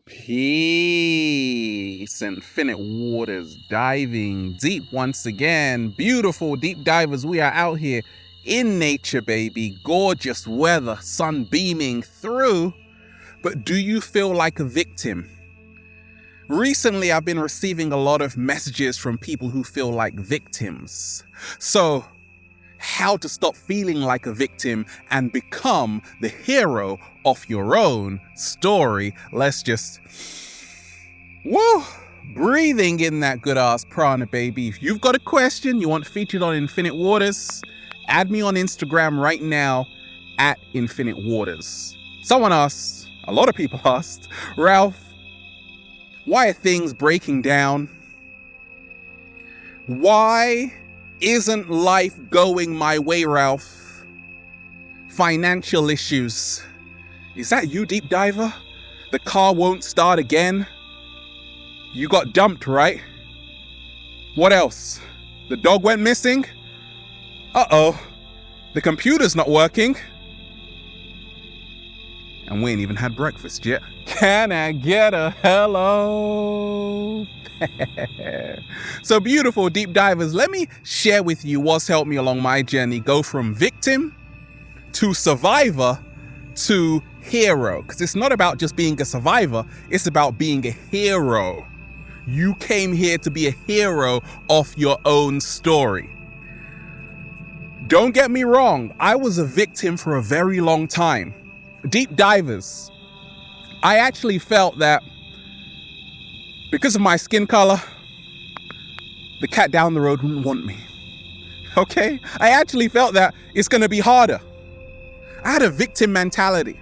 Peace, infinite waters, diving deep once again. Beautiful deep divers, we are out here in nature, baby. Gorgeous weather, sun beaming through. But do you feel like a victim? Recently, I've been receiving a lot of messages from people who feel like victims. So, how to stop feeling like a victim and become the hero of your own story. Let's just, breathing in that good ass prana, baby. If you've got a question you want featured on Infinite Waters, add me on Instagram right now at Infinite Waters. Someone asked, a lot of people asked, Ralph, why are things breaking down? Why isn't life going my way, Ralph? Financial issues. Is that you, deep diver? The car won't start again? You got dumped, right? What else? The dog went missing? Uh-oh. The computer's not working. And we ain't even had breakfast yet. Can I get a hello? So beautiful deep divers, let me share with you what's helped me along my journey go from victim to survivor to hero. Because it's not about just being a survivor, it's about being a hero. You came here to be a hero of your own story. Don't get me wrong, I was a victim for a very long time. Deep divers, I actually felt that because of my skin color, the cat down the road wouldn't want me. Okay? I actually felt that it's going to be harder. I had a victim mentality.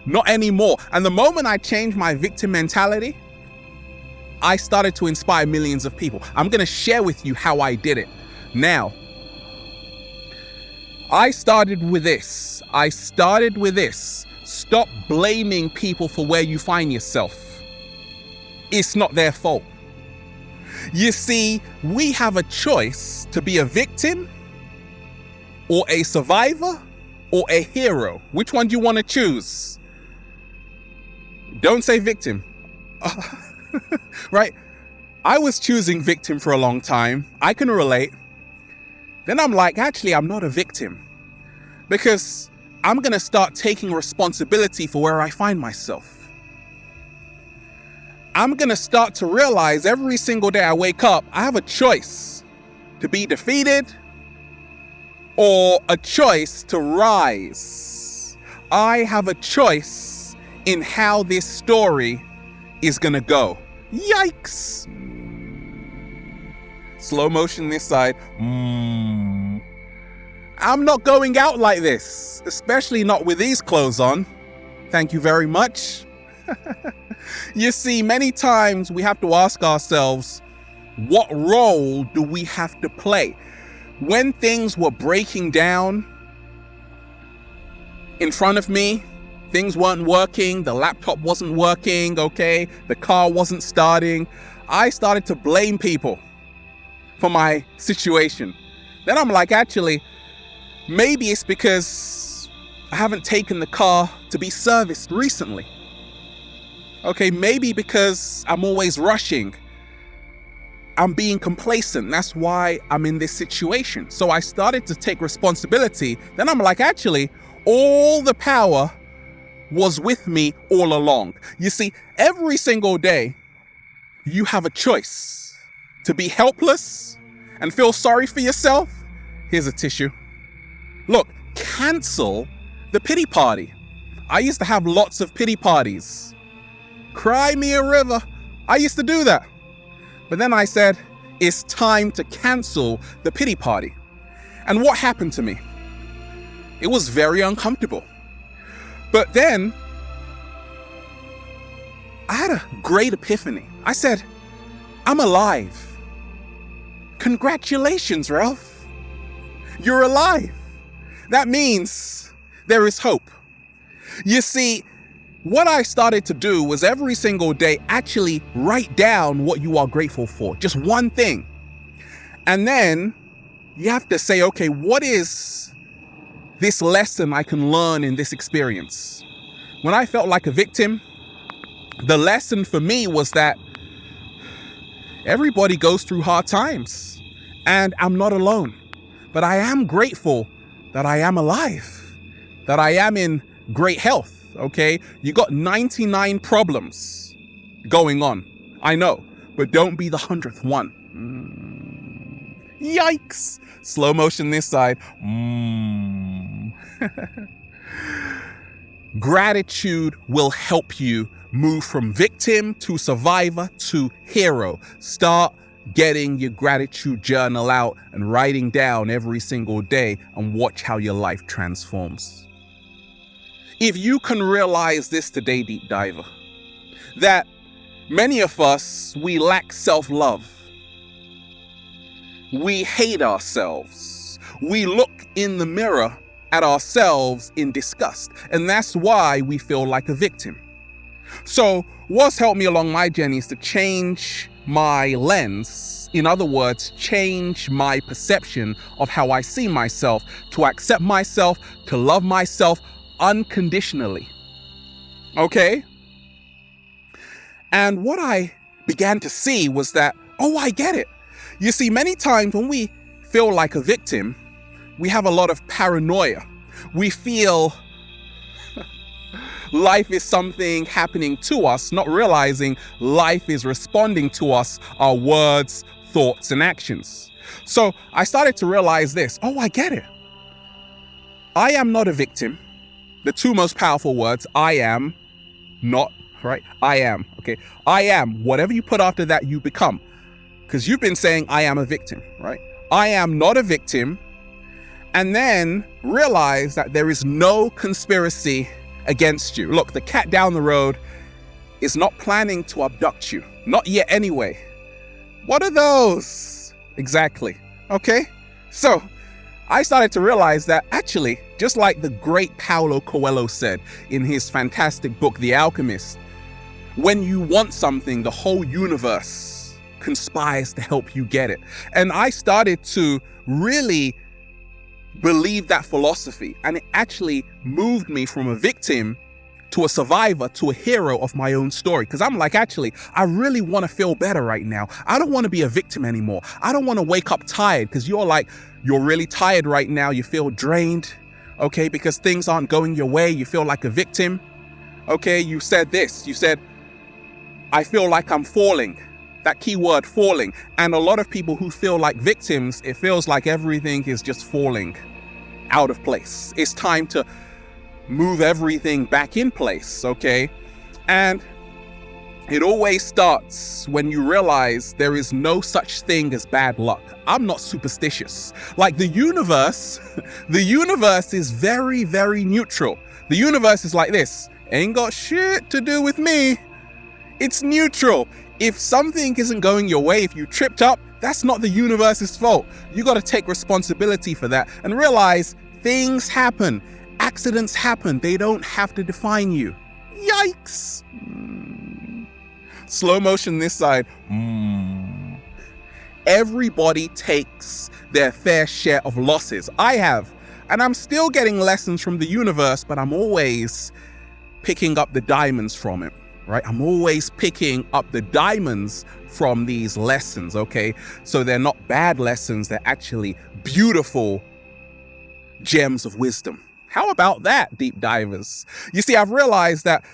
Not anymore. And the moment I changed my victim mentality, I started to inspire millions of people. I'm going to share with you how I did it. Now, I started with this. Stop blaming people for where you find yourself. It's not their fault. You see, we have a choice to be a victim or a survivor or a hero. Which one do you want to choose? Don't say victim. Right? I was choosing victim for a long time. I can relate. Then I'm like, actually, I'm not a victim. Because I'm going to start taking responsibility for where I find myself. I'm going to start to realize every single day I wake up, I have a choice to be defeated or a choice to rise. I have a choice in how this story is going to go. Yikes. Slow motion this side. I'm not going out like this, especially not with these clothes on. Thank you very much. You see, many times we have to ask ourselves, what role do we have to play? When things were breaking down in front of me, things weren't working, the laptop wasn't working, okay, the car wasn't starting, I started to blame people for my situation. Then I'm like, actually, maybe it's because I haven't taken the car to be serviced recently. Okay, maybe because I'm always rushing. I'm being complacent. That's why I'm in this situation. So I started to take responsibility. Then I'm like, actually, all the power was with me all along. You see, every single day, you have a choice to be helpless and feel sorry for yourself. Here's a tissue. Look, cancel the pity party. I used to have lots of pity parties. Cry me a river. I used to do that. But then I said, it's time to cancel the pity party. And what happened to me? It was very uncomfortable. But then I had a great epiphany. I said, I'm alive. Congratulations, Ralph. You're alive. That means there is hope. You see, what I started to do was every single day actually write down what you are grateful for. Just one thing. And then you have to say, okay, what is this lesson I can learn in this experience? When I felt like a victim, the lesson for me was that everybody goes through hard times and I'm not alone. But I am grateful that I am alive, that I am in great health, okay? You got 99 problems going on, I know, but don't be the 100th one. Yikes! Slow motion this side. Gratitude will help you move from victim to survivor to hero. Start getting your gratitude journal out and writing down every single day and watch how your life transforms. If you can realize this today, deep diver, that many of us, we lack self-love. We hate ourselves. We look in the mirror at ourselves in disgust, and that's why we feel like a victim. So what's helped me along my journey is to change my lens. In other words, change my perception of how I see myself, to accept myself, to love myself unconditionally. Okay? And what I began to see was that, oh, I get it. You see, many times when we feel like a victim, we have a lot of paranoia. We feel life is something happening to us, not realizing life is responding to us, our words, thoughts, and actions. So I started to realize this. Oh, I get it. I am not a victim. The two most powerful words, I am, not, right? I am, okay? I am. Whatever you put after that, you become. Because you've been saying, I am a victim, right? I am not a victim. And then realize that there is no conspiracy against you. Look, the cat down the road is not planning to abduct you. Not yet anyway. What are those? Exactly. Okay? So I started to realize that actually, just like the great Paulo Coelho said in his fantastic book, The Alchemist, when you want something, the whole universe conspires to help you get it. And I started to really believe that philosophy, and it actually moved me from a victim to a survivor to a hero of my own story. Because I'm like, actually, I really want to feel better right now. I don't want to be a victim anymore. I don't want to wake up tired, because you're really tired right now. You feel drained, okay, because things aren't going your way. You feel like a victim. Okay, you said this. You said, I feel like I'm falling. That key word, falling. And a lot of people who feel like victims, it feels like everything is just falling out of place. It's time to move everything back in place, okay? And it always starts when you realize there is no such thing as bad luck. I'm not superstitious. Like the universe is very, very neutral. The universe is like this. Ain't got shit to do with me. It's neutral. If something isn't going your way, if you tripped up, that's not the universe's fault. You got to take responsibility for that and realize things happen. Accidents happen. They don't have to define you. Yikes. Slow motion this side. Everybody takes their fair share of losses. I have. And I'm still getting lessons from the universe, but I'm always picking up the diamonds from it. Right? I'm always picking up the diamonds from these lessons, okay? So they're not bad lessons, they're actually beautiful gems of wisdom. How about that, deep divers? You see, I've realized that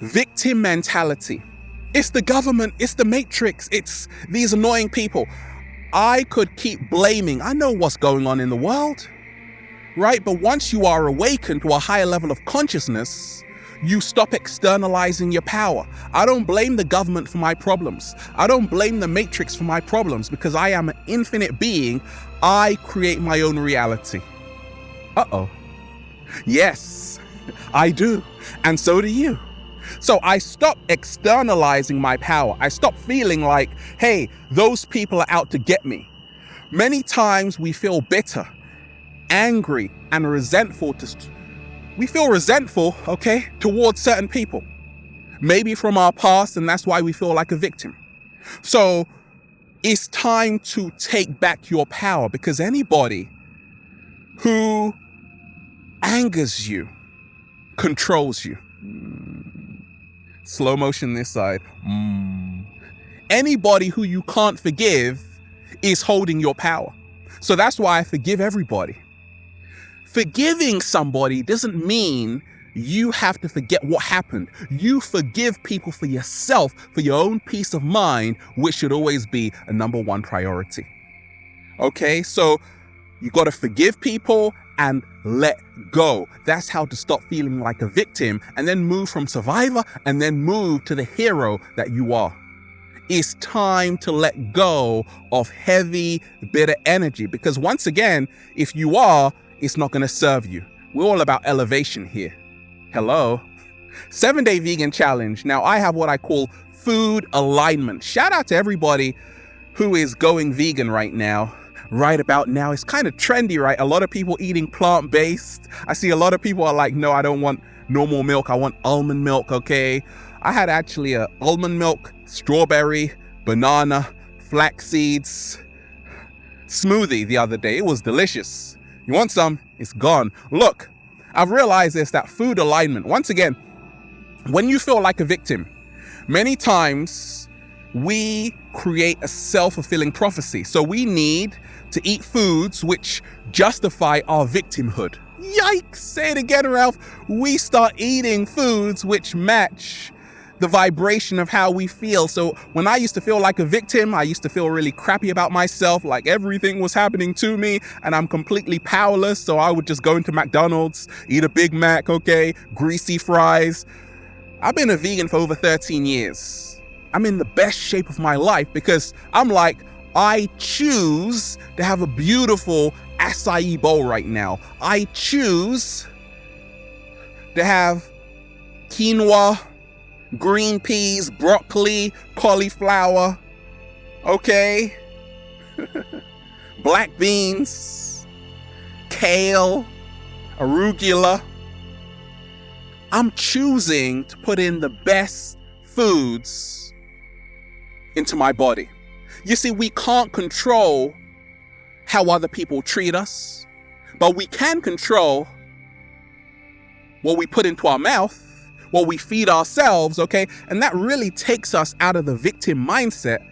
victim mentality, it's the government, it's the matrix, it's these annoying people. I could keep blaming. I know what's going on in the world, right? But once you are awakened to a higher level of consciousness, you stop externalizing your power. I don't blame the government for my problems. I don't blame the matrix for my problems, because I am an infinite being. I create my own reality. Uh-oh. Yes, I do. And so do you. So I stop externalizing my power. I stop feeling like, hey, those people are out to get me. Many times we feel bitter, angry, and resentful we feel resentful, okay, towards certain people. Maybe from our past, and that's why we feel like a victim. So it's time to take back your power, because anybody who angers you controls you. Slow motion this side. Anybody who you can't forgive is holding your power. So that's why I forgive everybody. Forgiving somebody doesn't mean you have to forget what happened. You forgive people for yourself, for your own peace of mind, which should always be a number one priority. Okay, so you got to forgive people and let go. That's how to stop feeling like a victim and then move from survivor and then move to the hero that you are. It's time to let go of heavy, bitter energy, because once again, if you are, it's not going to serve you. We're all about elevation here. Hello. 7-day vegan challenge. Now I have what I call food alignment. Shout out to everybody who is going vegan right now. Right about now, it's kind of trendy, right? A lot of people eating plant-based. I see a lot of people are like, no, I don't want normal milk. I want almond milk, okay? I had actually a almond milk, strawberry, banana, flax seeds smoothie the other day. It was delicious. You want some? It's gone. Look, I've realized this, that food alignment. Once again, when you feel like a victim, many times we create a self-fulfilling prophecy. So we need to eat foods which justify our victimhood. Yikes! Say it again, Ralph. We start eating foods which match the vibration of how we feel. So when I used to feel like a victim, I used to feel really crappy about myself, like everything was happening to me and I'm completely powerless. So I would just go into McDonald's, eat a Big Mac, okay, greasy fries. I've been a vegan for over 13 years. I'm in the best shape of my life because I'm like, I choose to have a beautiful acai bowl right now. I choose to have quinoa, green peas, broccoli, cauliflower, okay? Black beans, kale, arugula. I'm choosing to put in the best foods into my body. You see, we can't control how other people treat us, but we can control what we put into our mouth, what we feed ourselves, okay? And that really takes us out of the victim mindset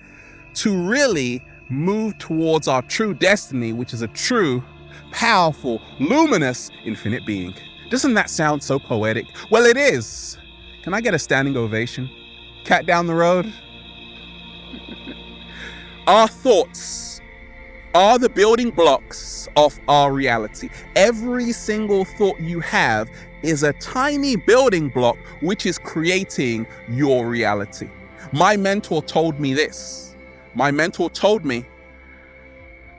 to really move towards our true destiny, which is a true, powerful, luminous, infinite being. Doesn't that sound so poetic? Well, it is. Can I get a standing ovation? Cat down the road? Our thoughts are the building blocks of our reality. Every single thought you have is a tiny building block which is creating your reality. My mentor told me this. My mentor told me,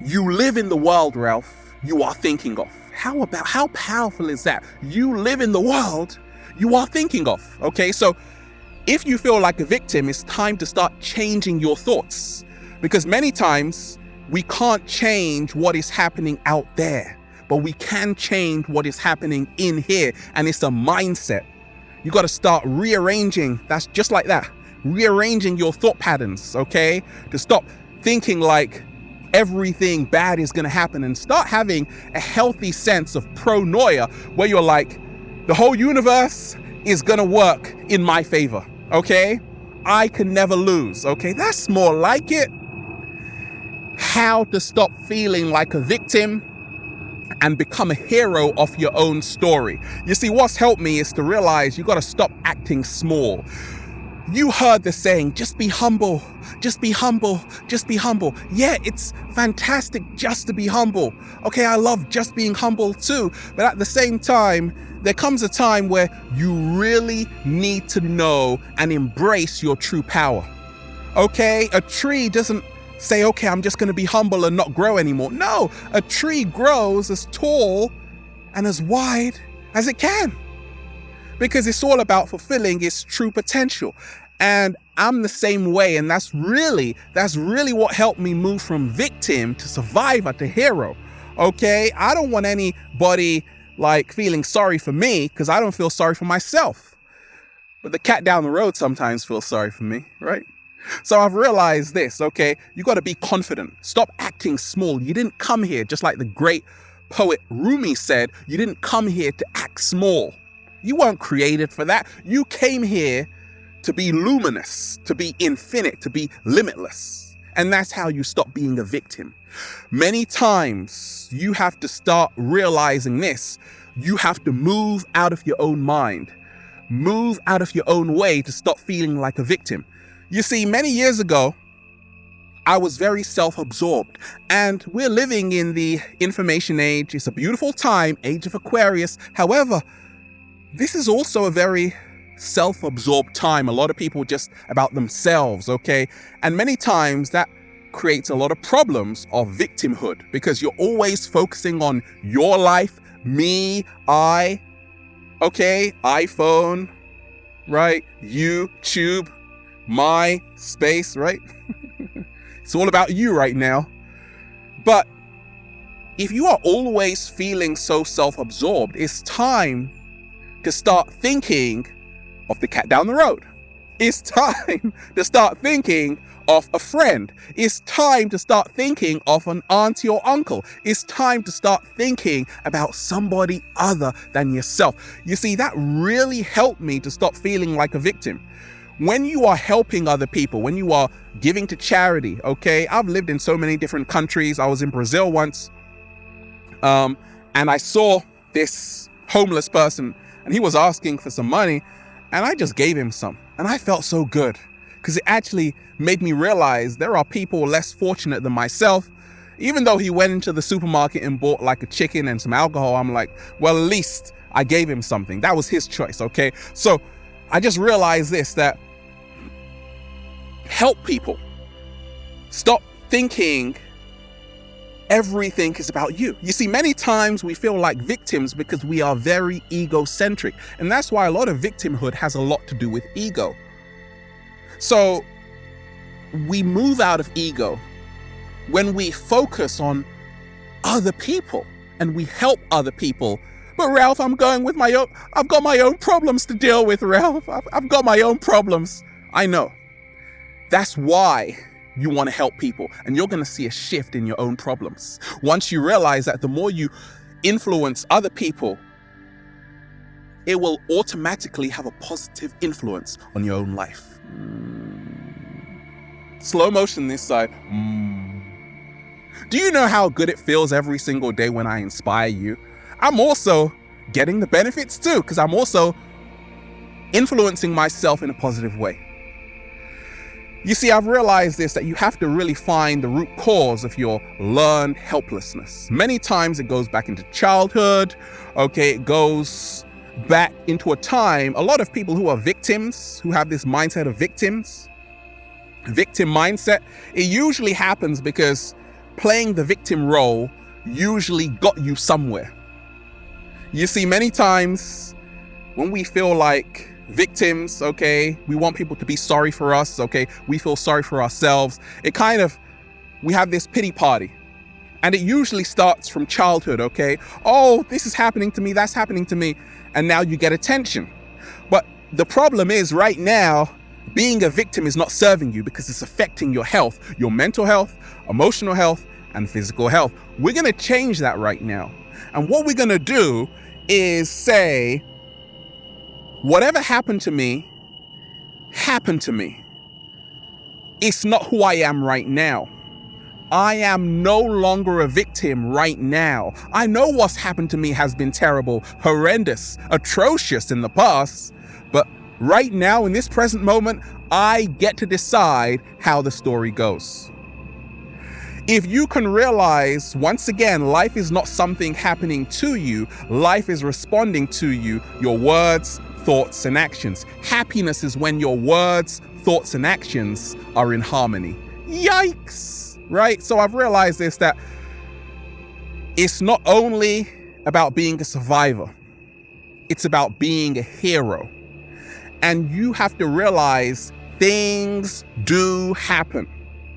you live in the world, Ralph, you are thinking of. How powerful is that? You live in the world you are thinking of. Okay, so if you feel like a victim, it's time to start changing your thoughts. Because many times we can't change what is happening out there, but we can change what is happening in here. And it's a mindset. You got to start rearranging. That's just like that. Rearranging your thought patterns, okay? To stop thinking like everything bad is going to happen and start having a healthy sense of pronoia where you're like, the whole universe is going to work in my favor, okay? I can never lose, okay? That's more like it. How to stop feeling like a victim and become a hero of your own story. You see, what's helped me is to realize you got to stop acting small. You heard the saying, just be humble, just be humble, just be humble. Yeah, it's fantastic just to be humble. Okay, I love just being humble too. But at the same time, there comes a time where you really need to know and embrace your true power. Okay, a tree doesn't say, okay, I'm just going to be humble and not grow anymore. No, a tree grows as tall and as wide as it can because it's all about fulfilling its true potential. And I'm the same way. And that's really what helped me move from victim to survivor to hero. Okay, I don't want anybody like feeling sorry for me because I don't feel sorry for myself. But the cat down the road sometimes feels sorry for me, right? So I've realized this, okay? You got to be confident. Stop acting small. You didn't come here, just like the great poet Rumi said, you didn't come here to act small. You weren't created for that. You came here to be luminous, to be infinite, to be limitless. And that's how you stop being a victim. Many times you have to start realizing this. You have to move out of your own mind, move out of your own way to stop feeling like a victim. You see, many years ago, I was very self-absorbed, and we're living in the information age. It's a beautiful time, age of Aquarius. However, this is also a very self-absorbed time. A lot of people just about themselves, okay? And many times that creates a lot of problems of victimhood because you're always focusing on your life, me, I, okay, iPhone, right? YouTube, my space, right? It's all about you right now. But if you are always feeling so self-absorbed, it's time to start thinking of the cat down the road. It's time to start thinking of a friend. It's time to start thinking of an auntie or uncle. It's time to start thinking about somebody other than yourself. You see, that really helped me to stop feeling like a victim. When you are helping other people, when you are giving to charity, okay? I've lived in so many different countries. I was in Brazil once, and I saw this homeless person, and he was asking for some money, and I just gave him some. And I felt so good because it actually made me realize there are people less fortunate than myself. Even though he went into the supermarket and bought like a chicken and some alcohol, I'm like, well, at least I gave him something. That was his choice, okay? So I just realized this, that help people. Stop thinking everything is about you. You see, many times we feel like victims because we are very egocentric. And that's why a lot of victimhood has a lot to do with ego. So we move out of ego when we focus on other people and we help other people. But Ralph, I've got my own problems to deal with, Ralph. I've got my own problems. I know. That's why you want to help people, and you're going to see a shift in your own problems. Once you realize that the more you influence other people, it will automatically have a positive influence on your own life. Slow motion this side. Do you know how good it feels every single day when I inspire you? I'm also getting the benefits too, because I'm also influencing myself in a positive way. You see, I've realized this, that you have to really find the root cause of your learned helplessness. Many times it goes back into childhood, okay? It goes back into a time, a lot of people who are victims, who have this mindset of victim mindset, it usually happens because playing the victim role usually got you somewhere. You see, many times when we feel like victims, okay, we want people to be sorry for us, okay, we feel sorry for ourselves. We have this pity party, and it usually starts from childhood, okay? Oh, this is happening to me, that's happening to me, and now you get attention. But the problem is right now, being a victim is not serving you because it's affecting your health, your mental health, emotional health, and physical health. We're gonna change that right now. And what we're gonna do is say, whatever happened to me, happened to me. It's not who I am right now. I am no longer a victim right now. I know what's happened to me has been terrible, horrendous, atrocious in the past, but right now, in this present moment, I get to decide how the story goes. If you can realize, once again, life is not something happening to you, life is responding to you, your words, thoughts, and actions. Happiness is when your words, thoughts, and actions are in harmony. Yikes, right? So I've realized this, that it's not only about being a survivor, it's about being a hero. And you have to realize things do happen.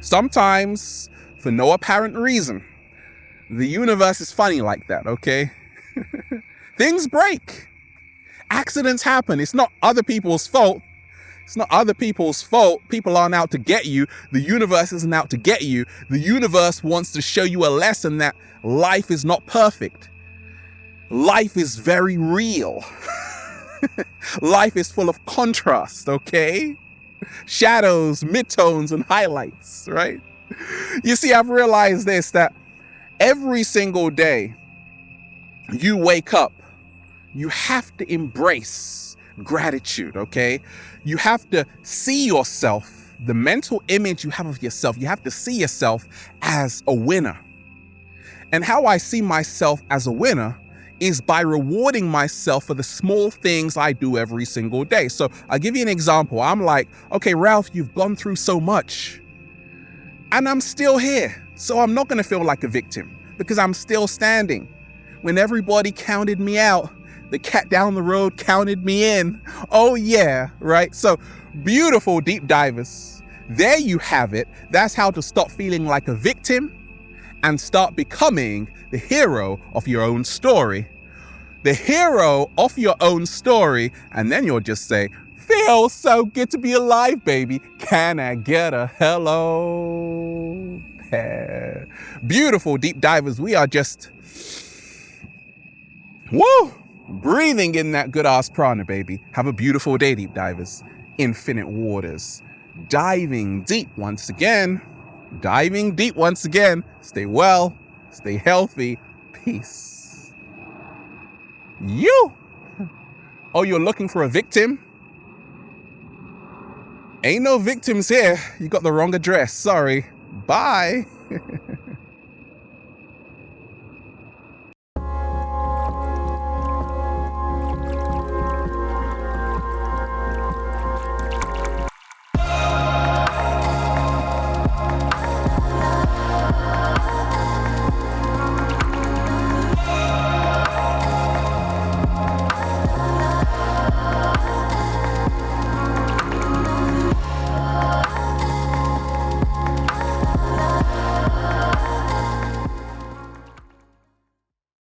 Sometimes for no apparent reason. The universe is funny like that, okay? Things break. Accidents happen. It's not other people's fault. It's not other people's fault. People aren't out to get you. The universe isn't out to get you. The universe wants to show you a lesson that life is not perfect. Life is very real. Life is full of contrast, okay? Shadows, midtones, and highlights, right? You see, I've realized this, that every single day you wake up, you have to embrace gratitude, okay? You have to see yourself, the mental image you have of yourself, you have to see yourself as a winner. And how I see myself as a winner is by rewarding myself for the small things I do every single day. So I'll give you an example. I'm like, okay, Ralph, you've gone through so much and I'm still here. So I'm not going to feel like a victim because I'm still standing. When everybody counted me out, the cat down the road counted me in. Oh yeah, right? So beautiful deep divers. There you have it. That's how to stop feeling like a victim and start becoming the hero of your own story. The hero of your own story. And then you'll just say, feels so good to be alive, baby. Can I get a hello? Beautiful deep divers. We are just, woo, breathing in that good ass prana, baby. Have a beautiful day, deep divers. Infinite waters. Diving deep once again. Diving deep once again. Stay well, stay healthy. Peace. You. Oh, you're looking for a victim? Ain't no victims here. You got the wrong address. Sorry. Bye.